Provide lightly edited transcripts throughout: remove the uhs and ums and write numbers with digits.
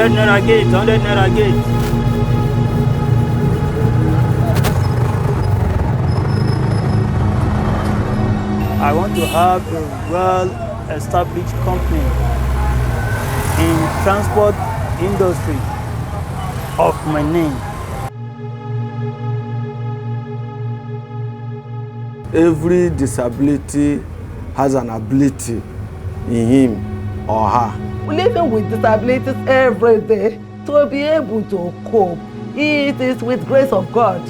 100 naira gate, 100 naira gate. I want to have a well-established company in transport industry of my name. Every disability has an ability in him or her. Living with disabilities every day, to be able to cope, it is with grace of God.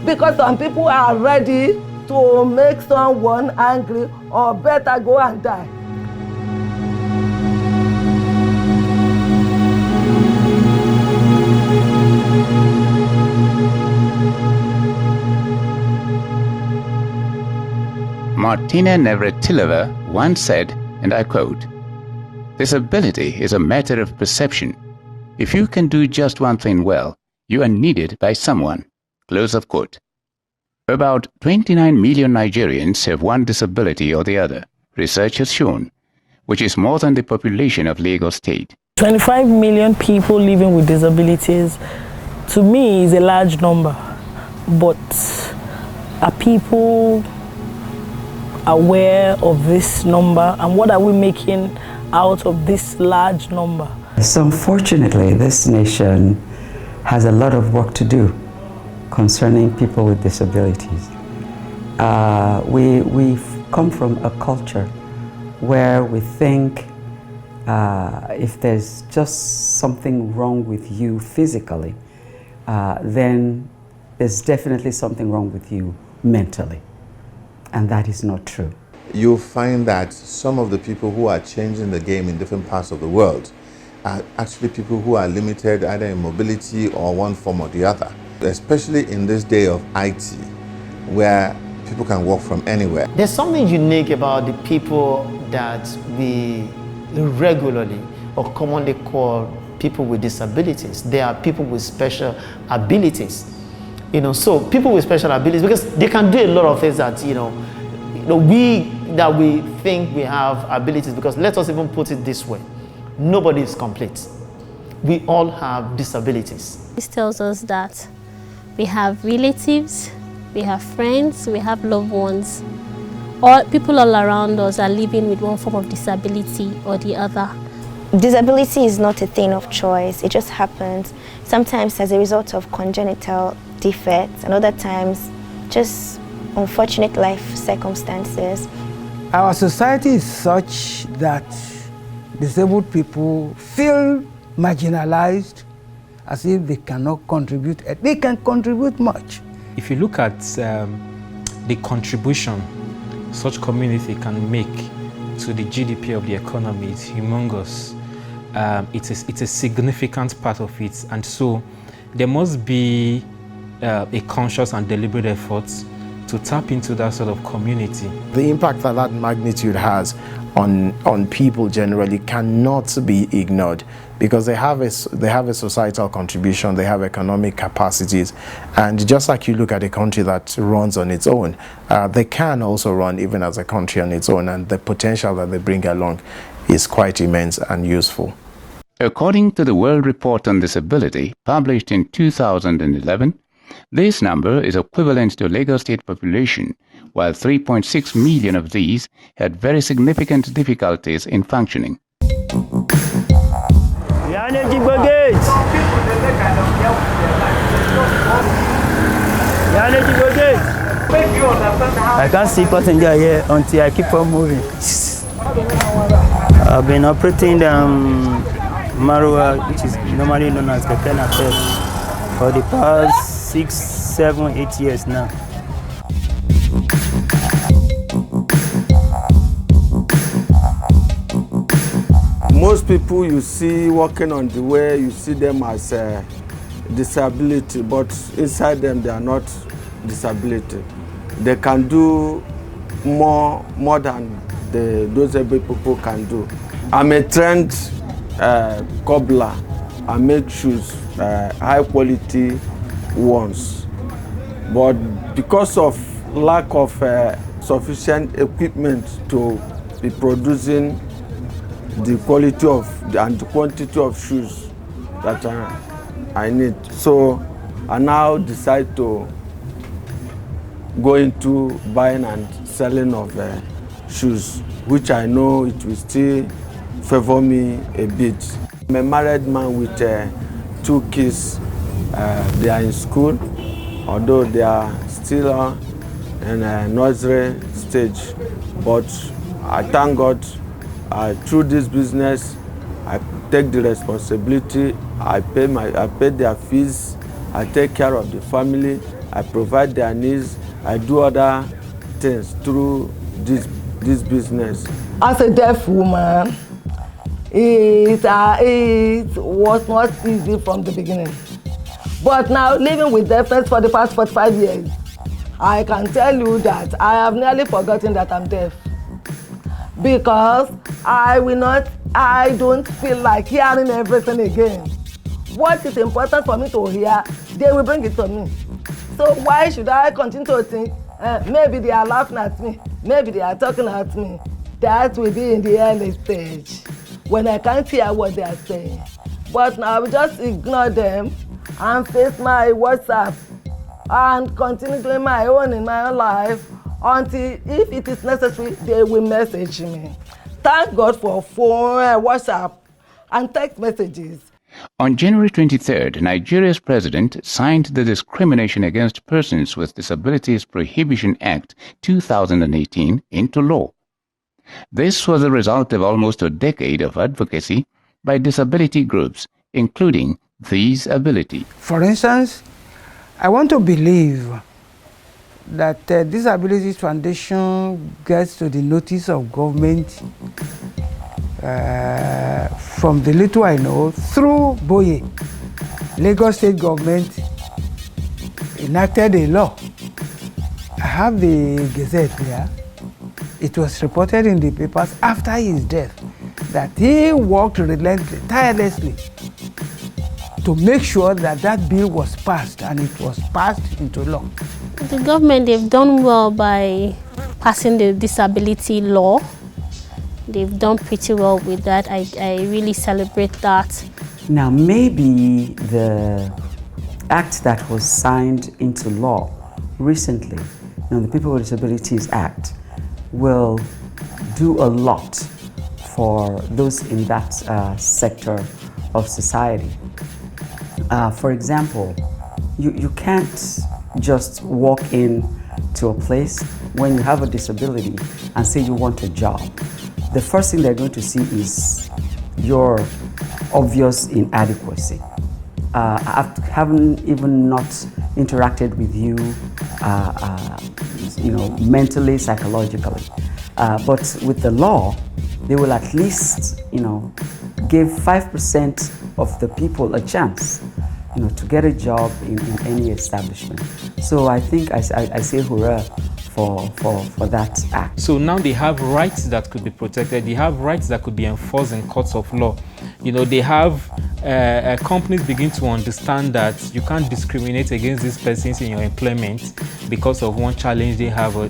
Because some people are ready to make someone angry or better go and die. Martina Navratilova once said, and I quote, "Disability is a matter of perception. If you can do just one thing well, you are needed by someone." Close of quote. About 29 million Nigerians have one disability or the other, research has shown, which is more than the population of Lagos State. 25 million people living with disabilities, to me, is a large number. But are people aware of this number, and what are we making out of this large number? So unfortunately, this nation has a lot of work to do concerning people with disabilities. We've come from a culture where we think if there's just something wrong with you physically, then there's definitely something wrong with you mentally. And that is not true. You'll find that some of the people who are changing the game in different parts of the world are actually people who are limited either in mobility or one form or the other. Especially in this day of IT, where people can work from anywhere. There's something unique about the people that we regularly or commonly call people with disabilities. They are people with special abilities. So people with special abilities, because they can do a lot of things that, we think we have abilities, because let us even put it this way. Nobody is complete. We all have disabilities. This tells us that we have relatives, we have friends, we have loved ones. All people all around us are living with one form of disability or the other. Disability is not a thing of choice. It just happens. Sometimes as a result of congenital defects, and other times just unfortunate life circumstances. Our society is such that disabled people feel marginalized, as if they cannot contribute. They can contribute much. If you look at the contribution such community can make to the GDP of the economy, it's humongous. It's a significant part of it, and so there must be a conscious and deliberate effort to tap into that sort of community. The impact that that magnitude has on people generally cannot be ignored, because they have a societal contribution, they have economic capacities, and just like you look at a country that runs on its own, they can also run even as a country on its own, and the potential that they bring along is quite immense and useful. According to the World Report on Disability, published in 2011, this number is equivalent to Lagos State population, while 3.6 million of these had very significant difficulties in functioning. I can't see passenger here until I keep on moving. I've been operating Marua, which is normally known as Keke Napep, for the past 6, 7, 8 years now. Most people you see walking on the way, you see them as a disability, but inside them they are not disability. They can do more than those able people can do. I'm a trained cobbler. I make shoes, high quality ones. But because of lack of sufficient equipment to be producing the quality of and the quantity of shoes that I need. So I now decide to go into buying and selling of shoes, which I know it will still favor me a bit. I'm a married man with 2 kids. They are in school, although they are still in a nursery stage. But I thank God through this business, I take the responsibility. I pay their fees. I take care of the family. I provide their needs. I do other things through this business. As a deaf woman, it was not easy from the beginning. But now, living with deafness for the past 45 years, I can tell you that I have nearly forgotten that I'm deaf. Because I don't feel like hearing everything again. What is important for me to hear, they will bring it to me. So why should I continue to think, maybe they are laughing at me, maybe they are talking at me? That will be in the early stage, when I can't hear what they are saying. But now I will just ignore them and face my WhatsApp and continue doing my own in my own life until, if it is necessary, they will message me. Thank God for phone, WhatsApp, and text messages. On January 23rd, Nigeria's president signed the Discrimination Against Persons with Disabilities Prohibition Act 2018 into law. This was the result of almost a decade of advocacy by disability groups, including Theseability. For instance, I want to believe that Theseabilities Foundation gets to the notice of government from the little I know through Boye. Lagos State government enacted a law. I have the Gazette there. It was reported in the papers after his death that he worked relentlessly, tirelessly to make sure that that bill was passed, and it was passed into law. The government, they've done well by passing the disability law. They've done pretty well with that. I really celebrate that. Now, maybe the act that was signed into law recently, the People with Disabilities Act, will do a lot for those in that sector of society. For example, you can't just walk in to a place when you have a disability and say you want a job. The first thing they're going to see is your obvious inadequacy. Having even not interacted with you, mentally, psychologically. But with the law, they will at least, give 5% of the people a chance, to get a job in any establishment. So I think I say hurrah for that act. So now they have rights that could be protected. They have rights that could be enforced in courts of law. They have companies begin to understand that you can't discriminate against these persons in your employment because of one challenge they have, or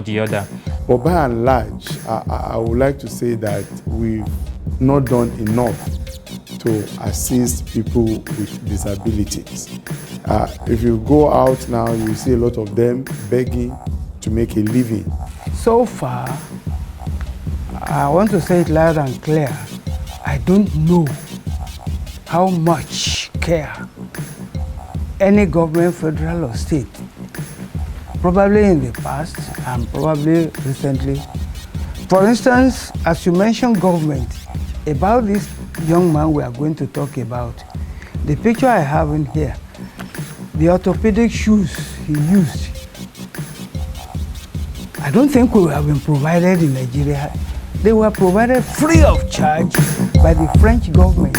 the other. But by and large, I would like to say that we've not done enough to assist people with disabilities. If you go out now, you see a lot of them begging to make a living. So far, I want to say it loud and clear, I don't know how much care any government, federal or state, probably in the past and probably recently. For instance, as you mentioned government, about this young man we are going to talk about, the picture I have in here, the orthopedic shoes he used, I don't think we have been provided in Nigeria. They were provided free of charge by the French government,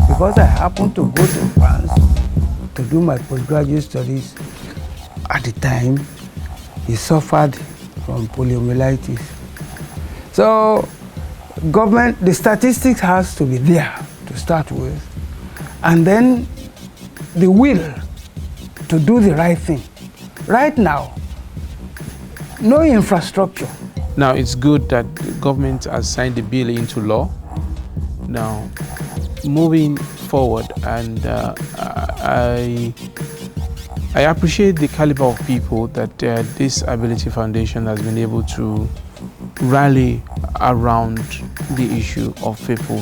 because I happened to go to France to do my postgraduate studies. At the time, he suffered from poliomyelitis. So, government, the statistics has to be there to start with, and then the will to do the right thing. Right now, no infrastructure. Now, it's good that the government has signed the bill into law, Now, moving forward, and I appreciate the caliber of people that Theseabilities Foundation has been able to rally around the issue of people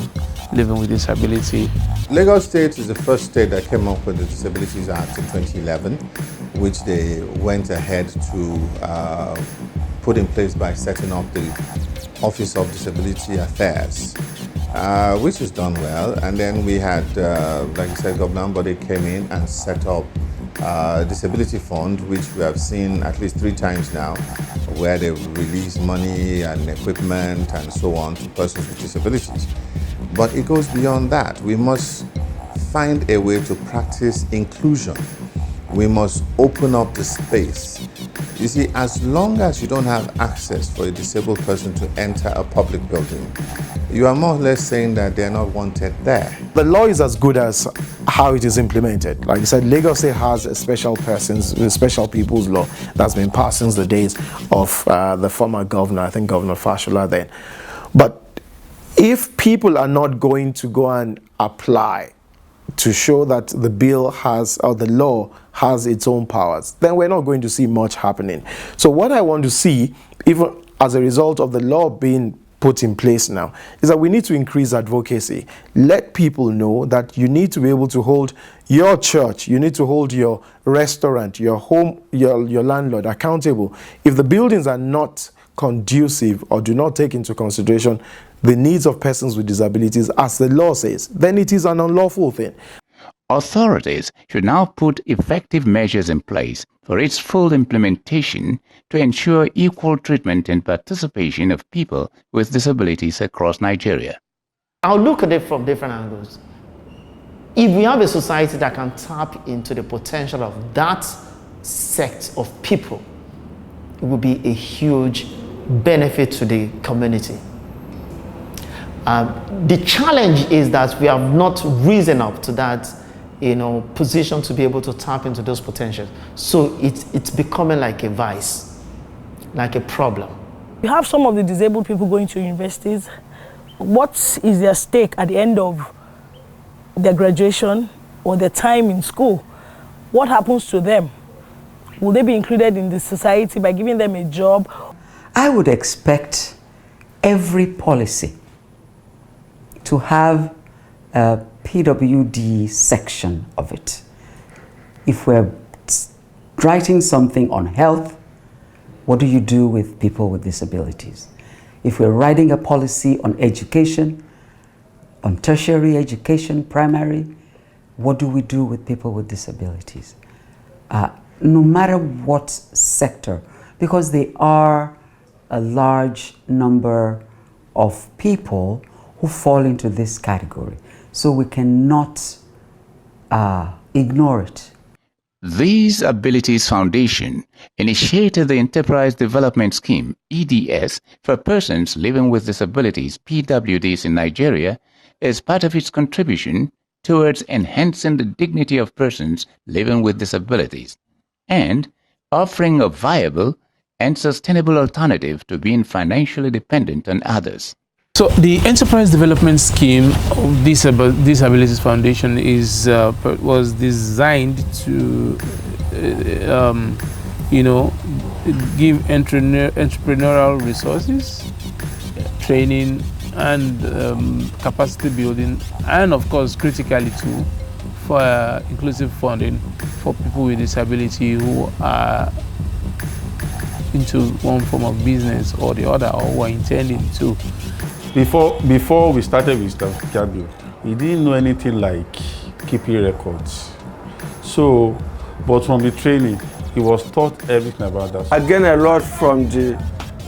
living with disability. Lagos State is the first state that came up with the Disabilities Act in 2011, which they went ahead to put in place by setting up the Office of Disability Affairs, which has done well. And then we had, like I said, Governor Ambode came in and set up Disability Fund, which we have seen at least 3 times now, where they release money and equipment and so on to persons with disabilities. But it goes beyond that. We must find a way to practice inclusion. We must open up the space. You see, as long as you don't have access for a disabled person to enter a public building, you are more or less saying that they're not wanted there. The law is as good as how it is implemented. Like I said, Lagos State has a special people's law that's been passed since the days of the former governor, I think Governor Fashola then. But if people are not going to go and apply to show that the bill has, or the law has its own powers, then we're not going to see much happening. So what I want to see, even as a result of the law being put in place now, is that we need to increase advocacy. Let people know that you need to be able to hold your church, you need to hold your restaurant, your home, your landlord accountable. If the buildings are not conducive or do not take into consideration the needs of persons with disabilities, as the law says, then it is an unlawful thing. Authorities should now put effective measures in place for its full implementation to ensure equal treatment and participation of people with disabilities across Nigeria. I'll look at it from different angles. If we have a society that can tap into the potential of that sect of people, it will be a huge benefit to the community. The challenge is that we have not risen up to that, position to be able to tap into those potentials. So it's becoming like a vice, like a problem. You have some of the disabled people going to universities. What is their stake at the end of their graduation or their time in school? What happens to them? Will they be included in the society by giving them a job? I would expect every policy to have a PWD section of it. If we're writing something on health, what do you do with people with disabilities? If we're writing a policy on education, on tertiary education, primary, what do we do with people with disabilities? No matter what sector, because they are a large number of people who fall into this category. So we cannot ignore it. Theseabilities Foundation initiated the Enterprise Development Scheme, EDS, for persons living with disabilities, PWDs, in Nigeria as part of its contribution towards enhancing the dignity of persons living with disabilities and offering a viable and sustainable alternative to being financially dependent on others. So the Enterprise Development Scheme of Theseabilities Foundation was designed to, give entrepreneurial resources, training, and capacity building, and of course, critically too, for inclusive funding for people with disability who are into one form of business or the other, or who are intending to. Before we started with Kabi, he didn't know anything like keeping records. So, but from the training, he was taught everything about that. I gained a lot from the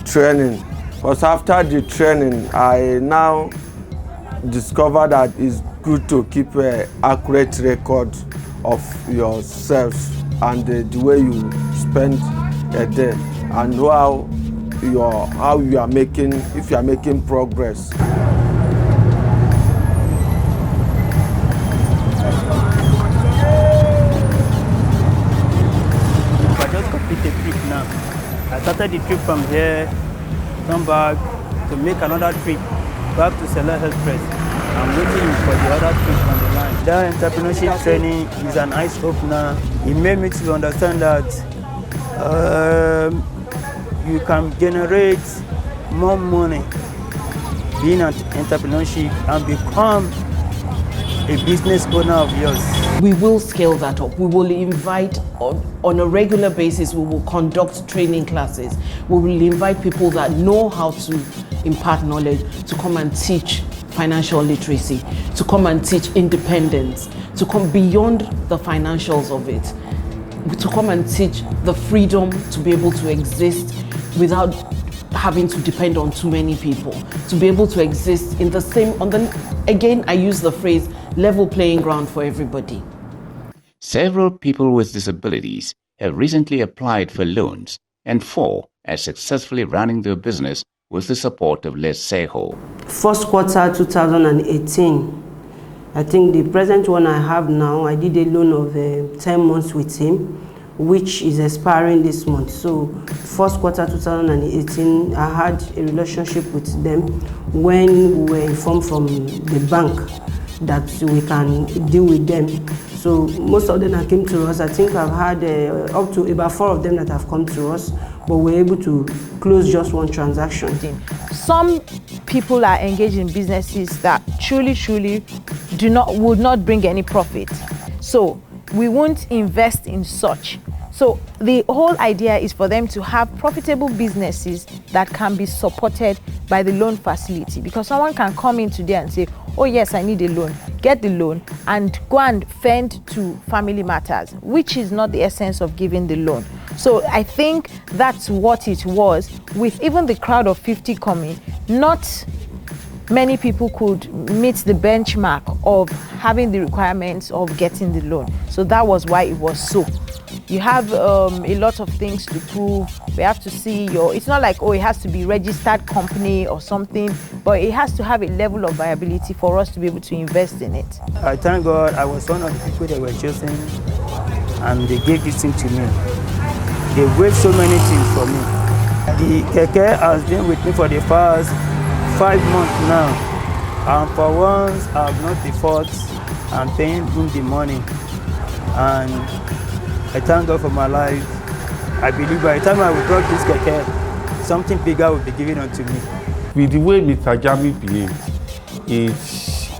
training, because after the training, I now discovered that it's good to keep an accurate record of yourself and the way you spend a day, and how you are making, if you are making progress. I just complete a trip now. I started the trip from here, come back to make another trip back to Selah Express. I'm waiting for the other things on the line. That entrepreneurship training is an eye opener. It made me to understand that you can generate more money being an entrepreneurship and become a business owner of yours. We will scale that up. We will invite, on a regular basis, we will conduct training classes. We will invite people that know how to impart knowledge to come and teach financial literacy, to come and teach independence, to come beyond the financials of it, to come and teach the freedom to be able to exist without having to depend on too many people, to be able to exist in the same, again, I use the phrase, level playing ground for everybody. Several people with disabilities have recently applied for loans, and 4 are successfully running their business with the support of Leseho. First quarter 2018, I think the present one I have now, I did a loan of 10 months with him, which is expiring this month. So first quarter 2018, I had a relationship with them when we were informed from the bank that we can deal with them. So most of them that came to us, I think I've had up to about 4 of them that have come to us, but we're able to close just one transaction. Some people are engaged in businesses that truly would not bring any profit. So we won't invest in such. So the whole idea is for them to have profitable businesses that can be supported by the loan facility, because someone can come in today and say, oh yes, I need a loan, get the loan and go and fend to family matters, which is not the essence of giving the loan. So I think that's what it was. With even the crowd of 50 coming, not many people could meet the benchmark of having the requirements of getting the loan. So that was why it was so. You have a lot of things to prove. We have to see it's not like, oh, it has to be registered company or something, but it has to have a level of viability for us to be able to invest in it. I thank God I was one of the people that were chosen and they gave this thing to me. They waived so many things for me. The keke has been with me for the past 5 months now. And for once, I have not default. I'm paying him the money. And I thank God for my life. I believe by the time I will drop this keke, something bigger will be given unto me. With the way Mr. Jami behaved,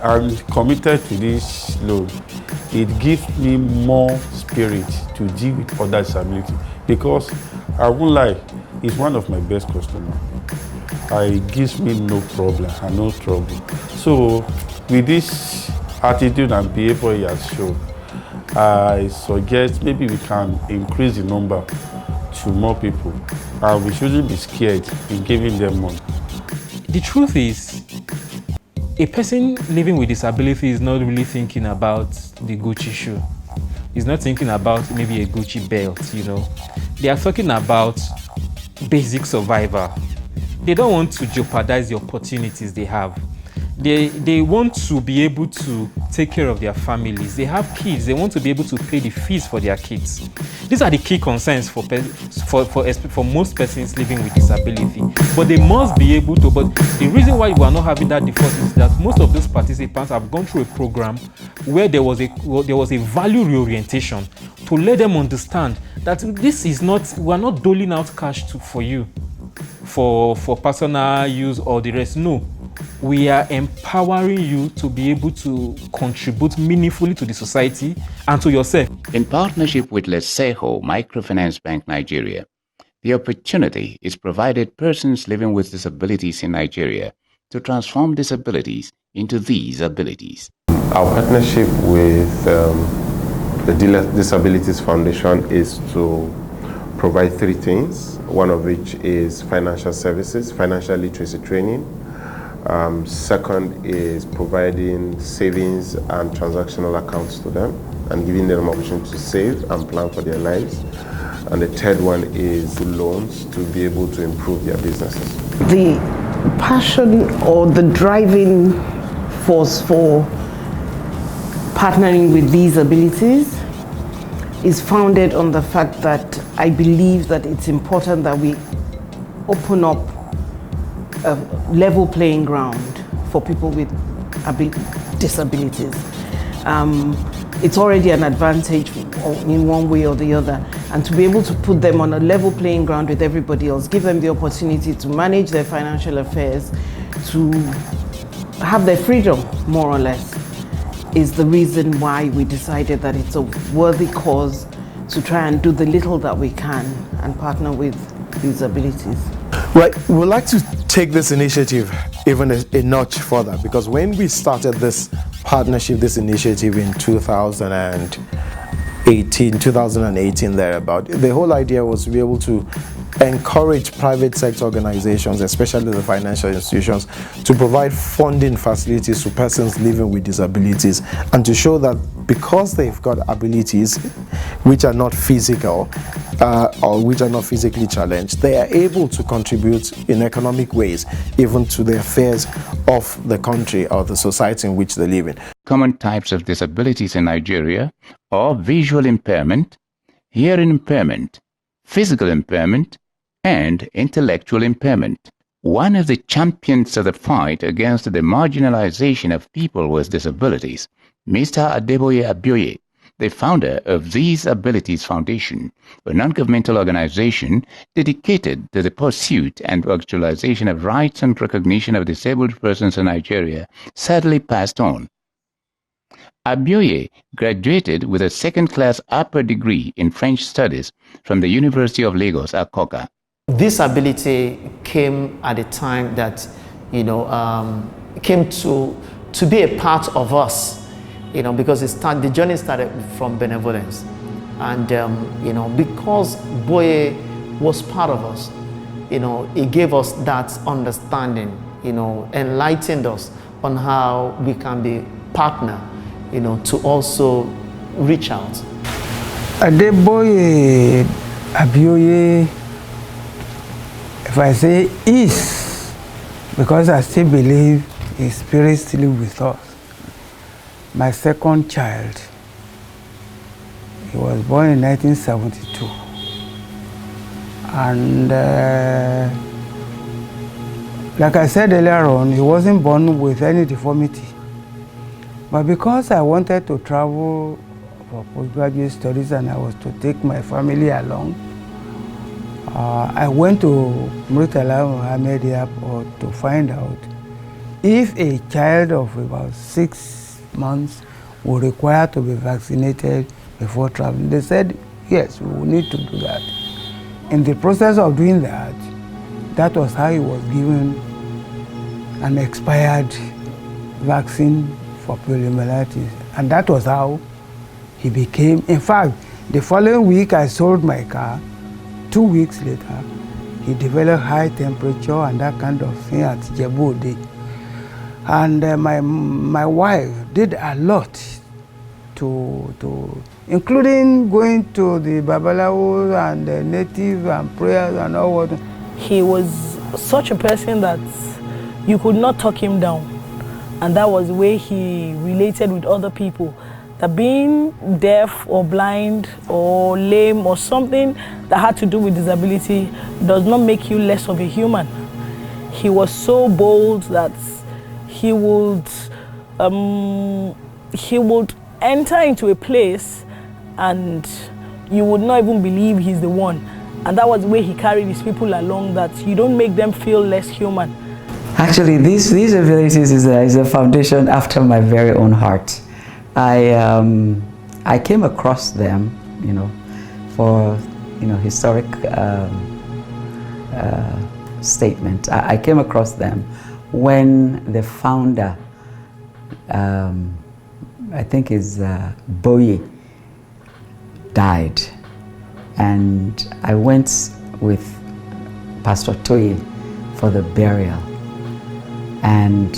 I'm committed to this loan. It gives me more spirit to deal with other disability, because I won't lie, he's one of my best customers. It gives me no problem and no trouble. So with this attitude and behavior he has shown, I suggest maybe we can increase the number to more people, and we shouldn't be scared in giving them money. The truth is, a person living with disability is not really thinking about the Gucci shoe. He's not thinking about maybe a Gucci belt, you know. They are talking about basic survival. They don't want to jeopardize the opportunities they have. They want to be able to take care of their families. They have kids. They want to be able to pay the fees for their kids. These are the key concerns for most persons living with disability. But they must be able to. But the reason why we are not having that default is that most of those participants have gone through a program where there was a value reorientation to let them understand that this is not, we are not doling out cash for you for personal use or the rest. No. We are empowering you to be able to contribute meaningfully to the society and to yourself. In partnership with Leseho Microfinance Bank Nigeria, the opportunity is provided persons living with disabilities in Nigeria to transform disabilities into these abilities. Our partnership with the Disabilities Foundation is to provide 3 things, one of which is financial services, financial literacy training. Second is providing savings and transactional accounts to them and giving them an opportunity to save and plan for their lives. And the third one is loans to be able to improve their businesses. The passion or the driving force for partnering with these abilities is founded on the fact that I believe that it's important that we open up a level playing ground for people with disabilities. It's already an advantage in one way or the other, and to be able to put them on a level playing ground with everybody else, give them the opportunity to manage their financial affairs, to have their freedom, more or less, is the reason why we decided that it's a worthy cause to try and do the little that we can and partner with Theseabilities. Right, we'd like to take this initiative even a notch further, because when we started this partnership, this initiative in 2018 thereabout, the whole idea was to be able to encourage private sector organizations, especially the financial institutions, to provide funding facilities to persons living with disabilities, and to show that because they've got abilities which are not physical or which are not physically challenged, they are able to contribute in economic ways even to the affairs of the country or the society in which they live in. Common types of disabilities in Nigeria are visual impairment, hearing impairment, physical impairment, and intellectual impairment. One of the champions of the fight against the marginalization of people with disabilities, Mr. Adeboye Abioye, the founder of Theseabilities Foundation, a non-governmental organization dedicated to the pursuit and actualization of rights and recognition of disabled persons in Nigeria, sadly passed on. Abioye graduated with a second-class upper degree in French studies from the University of Lagos, Akoka. This ability came at a time that, came to be a part of us, because the journey started from benevolence. And, because Boye was part of us, it gave us that understanding, enlightened us on how we can be partner, to also reach out. Adeboye Abioye, if I say is, because I still believe his spirit still with us. My second child, he was born in 1972. And like I said earlier on, he wasn't born with any deformity. But because I wanted to travel for postgraduate studies and I was to take my family along, I went to Murtala Mohammed Airport to find out if a child of about 6 months would require to be vaccinated before traveling. They said, yes, we will need to do that. In the process of doing that, that was how he was given an expired vaccine for poliomyelitis. And that was how he became, in fact, the following week I sold my car. 2 weeks later, he developed high temperature and that kind of thing at Djibouti. And my wife did a lot to including going to the Babalawo and the native and prayers and all that. He was such a person that you could not talk him down. And that was the way he related with other people. That being deaf or blind or lame or something that had to do with disability does not make you less of a human. He was so bold that he would enter into a place and you would not even believe he's the one. And that was the way he carried his people along, that you don't make them feel less human. Actually, Theseabilities is a foundation after my very own heart. I came across them, for historic statement. I came across them when the founder, I think is Boye, died, and I went with Pastor Toye for the burial, and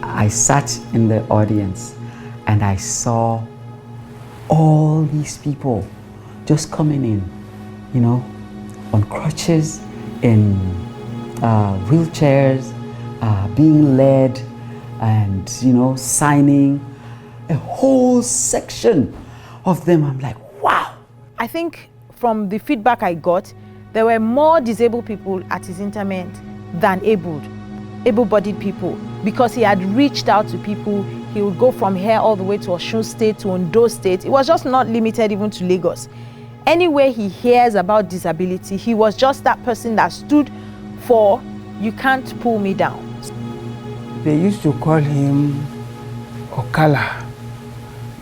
I sat in the audience and I saw all these people just coming in, on crutches, in wheelchairs, being led, and signing. A whole section of them. I'm like, wow. I think from the feedback I got, there were more disabled people at his interment than abled. able-bodied people because he had reached out to people. He would go from here all the way to Osun State, to Ondo State. It was just not limited even to Lagos. Anywhere he hears about disability, he was just that person that stood for, you can't pull me down. They used to call him Okala.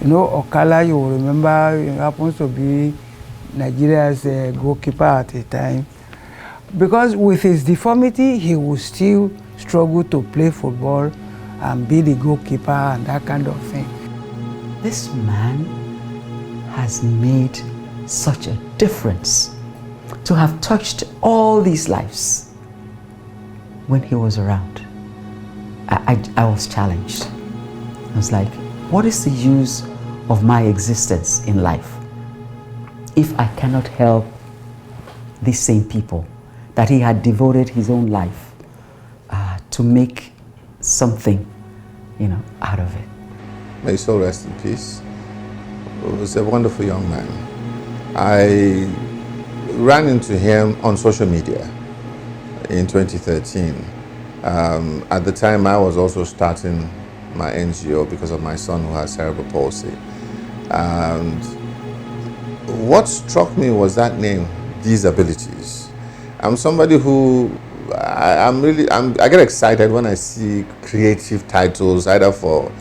You know, Okala, you remember, he happens to be Nigeria's goalkeeper at the time. Because with his deformity, he would still struggle to play football and be the goalkeeper and that kind of thing. This man has made such a difference to have touched all these lives. When he was around, I was challenged. I was like, what is the use of my existence in life if I cannot help these same people that he had devoted his own life to make something, out of it? May his soul rest in peace. He was a wonderful young man. I ran into him on social media in 2013. At the time, I was also starting my NGO because of my son who has cerebral palsy. And what struck me was that name, Theseabilities. I'm somebody who I get excited when I see creative titles, either for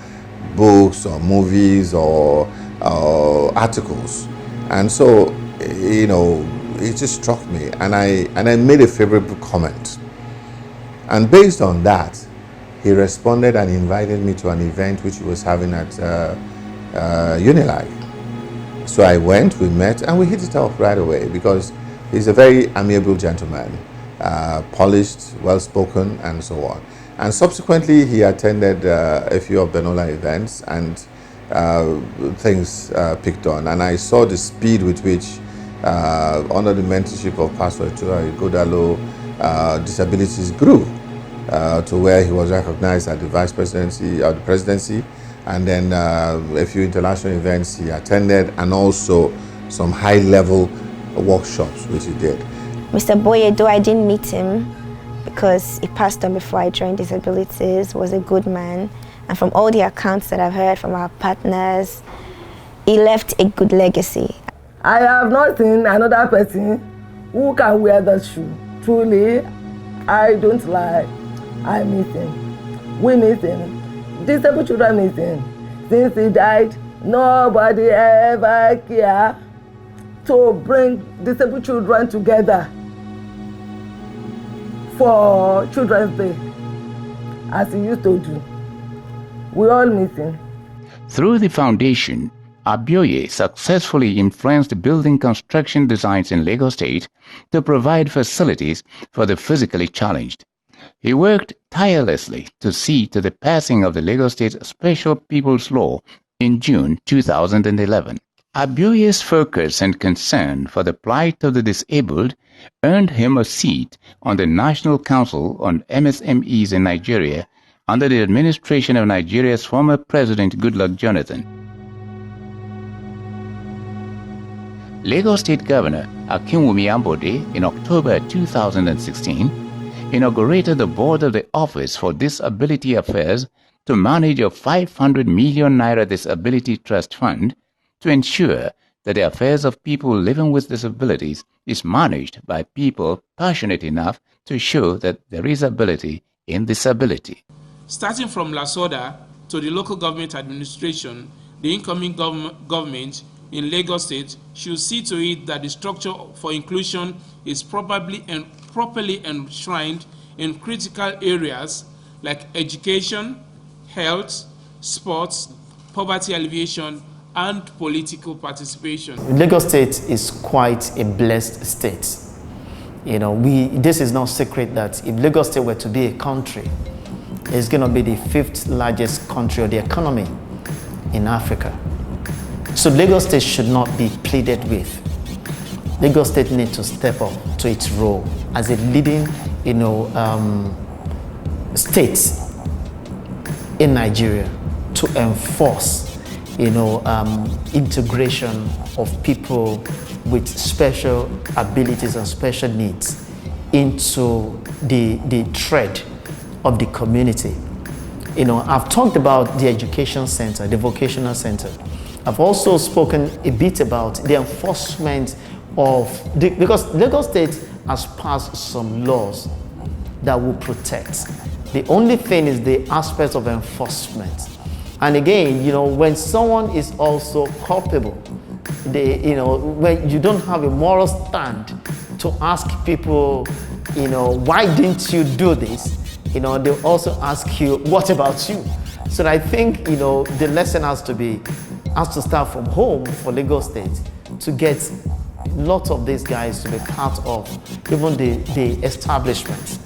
books or movies or articles. And so, it just struck me, and I made a favorable comment. And based on that, he responded and invited me to an event which he was having at Unilag. So I went, we met, and we hit it off right away because he's a very amiable gentleman, polished, well-spoken, and so on. And subsequently, he attended a few of Benola events, and things picked on. And I saw the speed with which, under the mentorship of Pastor Itura Igodalo, disabilities grew to where he was recognized at the vice presidency or the presidency, and then a few international events he attended, and also some high-level workshops which he did. Mr. Boye, though I didn't meet him because he passed on before I joined Disabilities, was a good man, and from all the accounts that I've heard from our partners, he left a good legacy. I have not seen another person who can wear the shoe. Truly, I don't lie. I miss him. We miss him. Disabled children miss him. Since he died, nobody ever cared to bring disabled children together for Children's Day, as he used to do. We all miss him. Through the foundation, Abioye successfully influenced building construction designs in Lagos State to provide facilities for the physically challenged. He worked tirelessly to see to the passing of the Lagos State Special People's Law in June 2011. Abioye's focus and concern for the plight of the disabled earned him a seat on the National Council on MSMEs in Nigeria under the administration of Nigeria's former President Goodluck Jonathan. Lagos State Governor Akinwumi Ambode, in October 2016, inaugurated the board of the Office for Disability Affairs to manage a 500 million naira disability trust fund to ensure that the affairs of people living with disabilities is managed by people passionate enough to show that there is ability in disability. Starting from Lasoda to the local government administration, the incoming government in Lagos State should see to it that the structure for inclusion is properly enshrined in critical areas like education, health, sports, poverty alleviation, and political participation. Lagos State is quite a blessed state. This is no secret that if Lagos State were to be a country, it's going to be the 5th largest country of the economy in Africa. So Lagos State should not be pleaded with. Lagos State needs to step up to its role as a leading, state in Nigeria to enforce, integration of people with special abilities and special needs into the thread of the community. You know, I've talked about the education center, the vocational center. I've also spoken a bit about the enforcement of, because Lagos State has passed some laws that will protect. The only thing is the aspect of enforcement. And again, you know, when someone is also culpable, you know, when you don't have a moral stand to ask people, you know, why didn't you do this? You know, they'll also ask you, what about you? So I think, you know, the lesson has to start from home for Lagos State to get lots of these guys to be part of even the establishment,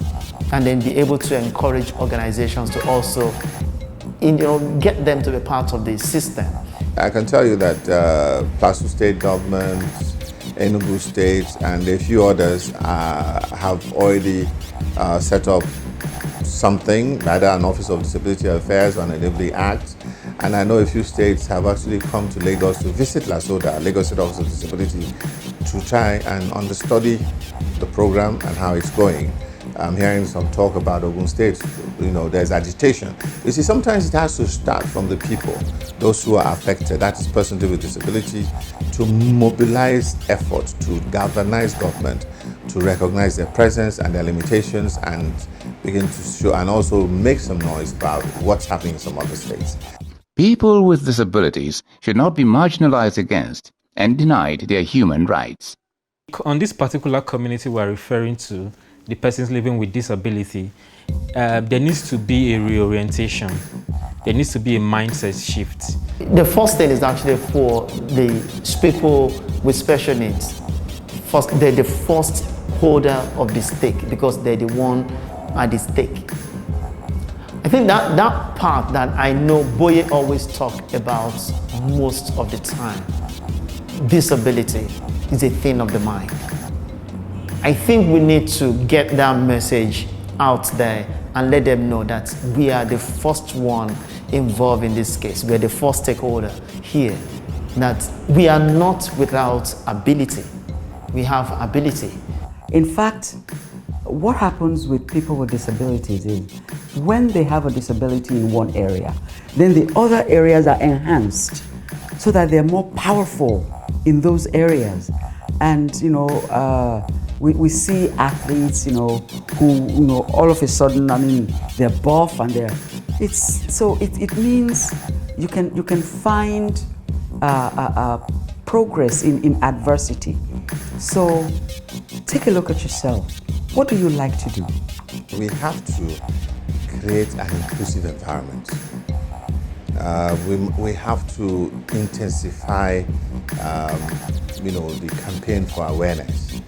and then be able to encourage organizations to also, you know, get them to be part of the system. I can tell you that Plateau State government, Enugu State, and a few others have already set up something, either an Office of Disability Affairs or an Enabling Act. And I know a few states have actually come to Lagos to visit LASODA, Lagos State Office of Disability, to try and understudy the program and how it's going. I'm hearing some talk about Ogun State, you know, there's agitation. You see, sometimes it has to start from the people, those who are affected, that is persons with disability, to mobilize effort, to galvanize government, to recognize their presence and their limitations and begin to show and also make some noise about what's happening in some other states. People with disabilities should not be marginalized against and denied their human rights. On this particular community we're referring to, the persons living with disability, there needs to be a reorientation. There needs to be a mindset shift. The first thing is actually for the people with special needs. First, they're the first holder of the stake because they're the one at the stake. I think that part that I know Boye always talk about most of the time, disability is a thing of the mind. I think we need to get that message out there and let them know that we are the first one involved in this case. We're the first stakeholder here, that we are not without ability. We have ability. In fact, what happens with people with disabilities is when they have a disability in one area, then the other areas are enhanced so that they're more powerful in those areas. And, you know, we see athletes, you know, who, you know, all of a sudden, I mean, they're buff and it means you can find progress in adversity. So take a look at yourself. What do you like to do? We have to create an inclusive environment. We have to intensify, you know, the campaign for awareness,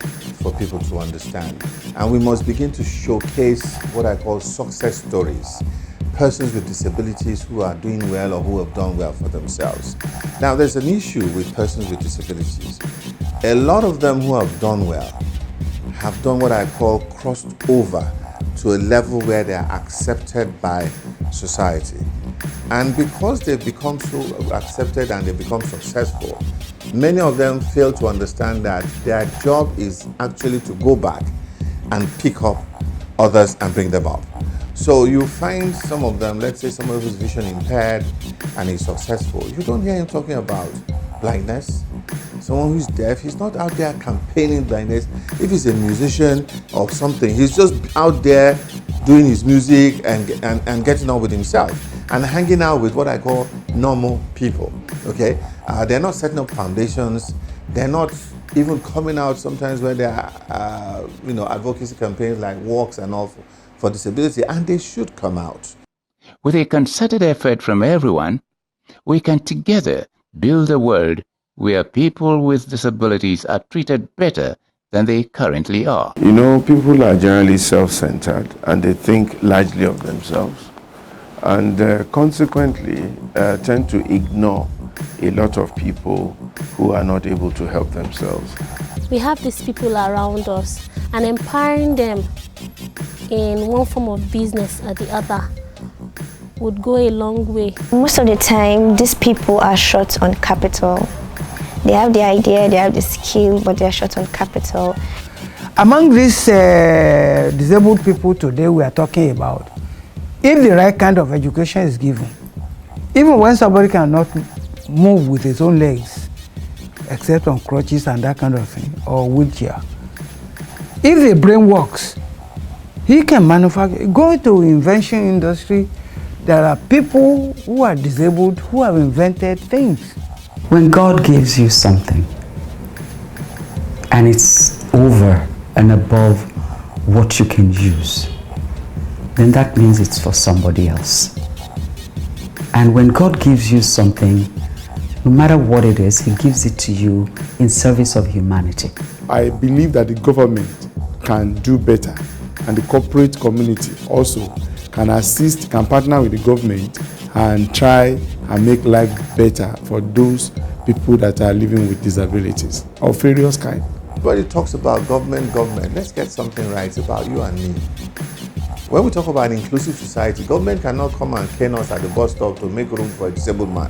for people to understand. And we must begin to showcase what I call success stories. Persons with disabilities who are doing well or who have done well for themselves. Now, there's an issue with persons with disabilities. A lot of them who have done well have done what I call crossed over to a level where they are accepted by society. And because they've become so accepted and they become successful, many of them fail to understand that their job is actually to go back and pick up others and bring them up. So you find some of them, let's say someone who's vision impaired and is successful, you don't hear him talking about blindness. Someone who's deaf, he's not out there campaigning blindness. If he's a musician or something, he's just out there doing his music and getting on with himself and hanging out with what I call normal people, okay? They're not setting up foundations. They're not even coming out sometimes when there are, you know, advocacy campaigns like walks and all for disability, and they should come out. With a concerted effort from everyone, we can together build a world where people with disabilities are treated better than they currently are. You know, people are generally self-centered and they think largely of themselves, and consequently tend to ignore a lot of people who are not able to help themselves. We have these people around us, and empowering them in one form of business or the other would go a long way. Most of the time, these people are short on capital. They have the idea, they have the skill, but they are short on capital. Among these disabled people today we are talking about, if the right kind of education is given, even when somebody cannot move with his own legs, except on crutches and that kind of thing, or wheelchair, if the brain works, he can manufacture. Go to invention industry. There are people who are disabled who have invented things. When God gives you something and it's over and above what you can use, then that means it's for somebody else. And when God gives you something, no matter what it is, He gives it to you in service of humanity. I believe that the government can do better, and the corporate community also can assist, can partner with the government and try and make life better for those people that are living with disabilities of various kinds. Everybody talks about government. Let's get something right about you and me. When we talk about an inclusive society, government cannot come and cane us at the bus stop to make room for a disabled man.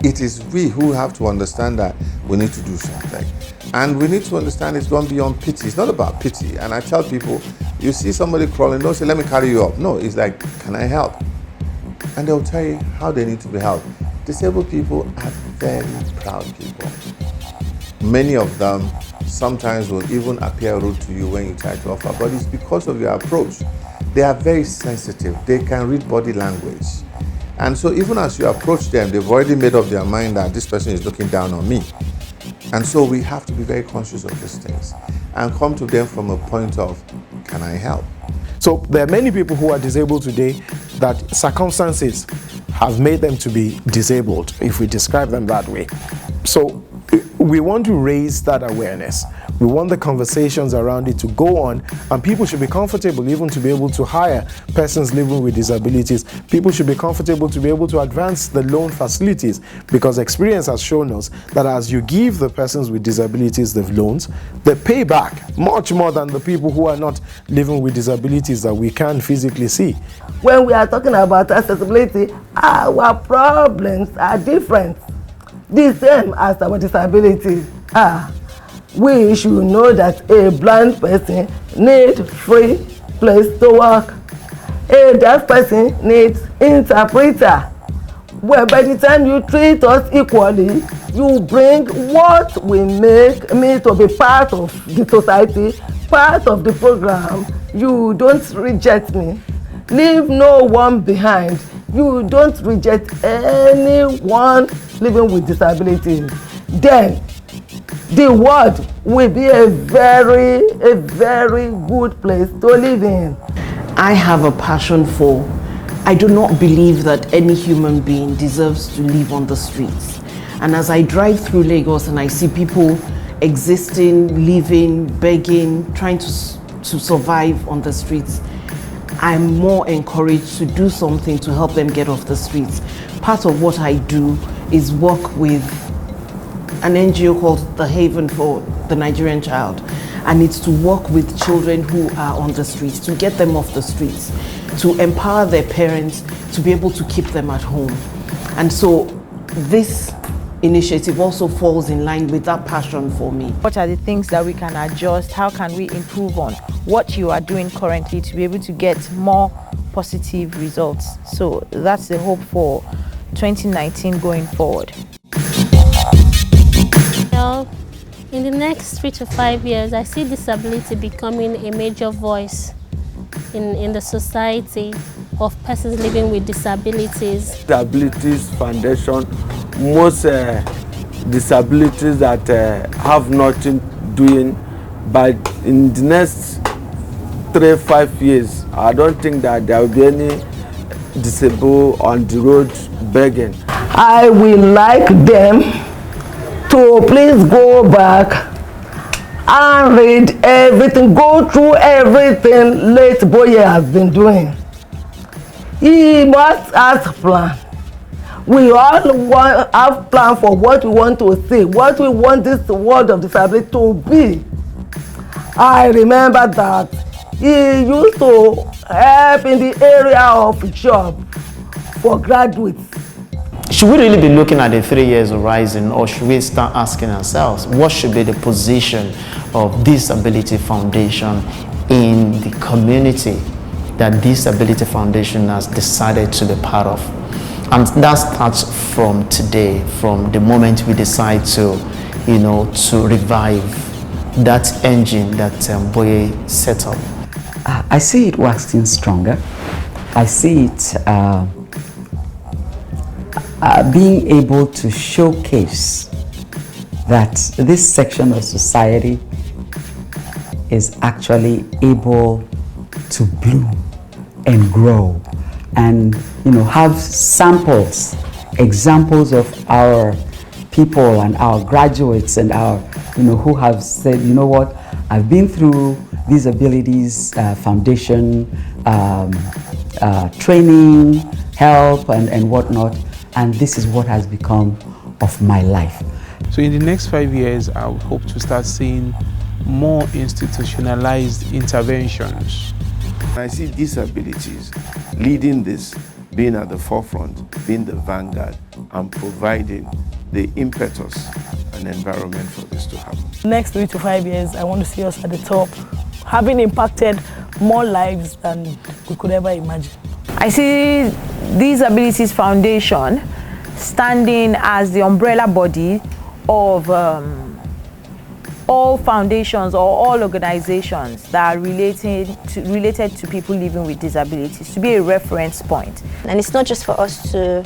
It is we who have to understand that we need to do something. And we need to understand it's gone beyond pity. It's not about pity. And I tell people, you see somebody crawling, don't say, let me carry you up. No, it's like, can I help? And they'll tell you how they need to be helped. Disabled people are very proud people. Many of them sometimes will even appear rude to you when you try to offer, but it's because of your approach. They are very sensitive. They can read body language. And so even as you approach them, they've already made up their mind that this person is looking down on me. And so we have to be very conscious of these things and come to them from a point of, can I help? So there are many people who are disabled today that circumstances have made them to be disabled, if we describe them that way. So we want to raise that awareness. We want the conversations around it to go on, and people should be comfortable even to be able to hire persons living with disabilities. People should be comfortable to be able to advance the loan facilities, because experience has shown us that as you give the persons with disabilities the loans, they pay back much more than the people who are not living with disabilities that we can physically see. When we are talking about accessibility, our problems are different. The same as our disabilities. We should know that a blind person needs free place to work. A deaf person needs interpreter. Well, by the time you treat us equally, you bring what will make me to be part of the society, part of the program. You don't reject me. Leave no one behind. You don't reject anyone living with disabilities. Then the world will be a very good place to live in. I have a passion for, I do not believe that any human being deserves to live on the streets. And as I drive through Lagos and I see people existing, living, begging, trying to survive on the streets, I'm more encouraged to do something to help them get off the streets. Part of what I do is work with an NGO called The Haven for the Nigerian Child, and it's to work with children who are on the streets, to get them off the streets, to empower their parents to be able to keep them at home. And so this initiative also falls in line with that passion for me. What are the things that we can adjust? How can we improve on what you are doing currently to be able to get more positive results? So that's the hope for 2019 going forward. Well, in the next 3 to 5 years, I see disability becoming a major voice in the society of persons living with disabilities. Theseabilities Foundation, most disabilities that have nothing doing, but in the next 3-5 years, I don't think that there will be any disabled on the road begging. I will like them to please go back and read everything, go through everything late Boye has been doing. He must have a plan. We all have plan for what we want to see, what we want this world of disability to be. I remember that he used to help in the area of job for graduates. Should we really be looking at the 3 years horizon, or should we start asking ourselves what should be the position of Theseability Foundation in the community? that Theseabilities Foundation has decided to be part of. And that starts from today, from the moment we decide to, to revive that engine that Boye set up. I see it waxing stronger. I see it being able to showcase that this section of society is actually able to bloom and grow, and have samples, examples of our people and our graduates and our who have said, what, I've been through Theseabilities Foundation training, help, and whatnot, and this is what has become of my life. So in the next 5 years, I would hope to start seeing more institutionalized interventions. I see disabilities leading this, being at the forefront, being the vanguard, and providing the impetus and environment for this to happen. Next 3 to 5 years, I want to see us at the top, having impacted more lives than we could ever imagine. I see Theseabilities Foundation standing as the umbrella body of all foundations or all organizations that are related to people living with disabilities, to be a reference point. And it's not just for us to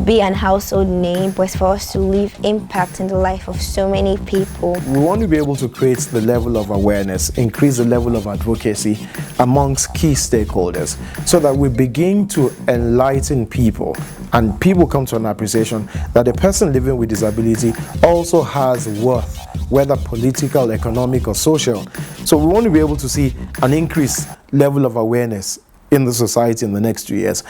be an household name, but it's for us to leave impact in the life of so many people. We want to be able to create the level of awareness, increase the level of advocacy amongst key stakeholders, so that we begin to enlighten people and people come to an appreciation that a person living with disability also has worth, whether political, economic, or social. So we want to be able to see an increased level of awareness in the society in the next 2 years.